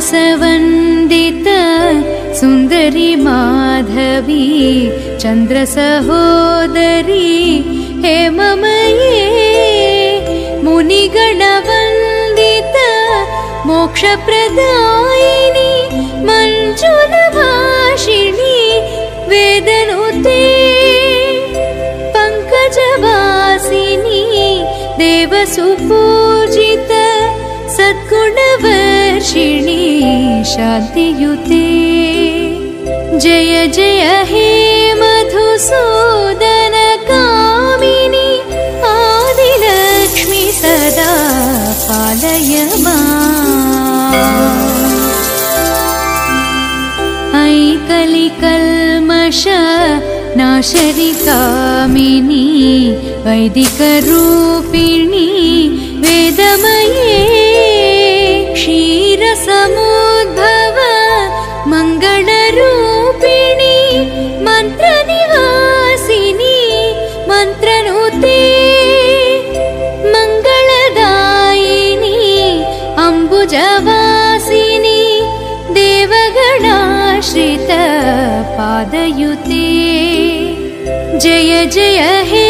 मानसवन्दित सुन्दरी माधवी चन्द्रसहोदरी हेममये मुनिगणवन्दित मोक्षप्रदायिनी मञ्जुलभाषिणी वेदनुते पङ्कजवासिनी देवसुपूजित सद्गुणवर्षिणी शान्तियुते जय जय हे मधुसूदन कामिनी आदिलक्ष्मी सदा पालय माम् ऐ कलिकल्मष नाशरि कामिनी वैदिकरूपिणी वेदमये क्षीरसमुद्भव मङ्गलरूपिणी मन्त्रनिवासिनी मन्त्रनुते मङ्गलदायिनी अम्बुजवासिनी देवगणाश्रित पादयुते जय जय हे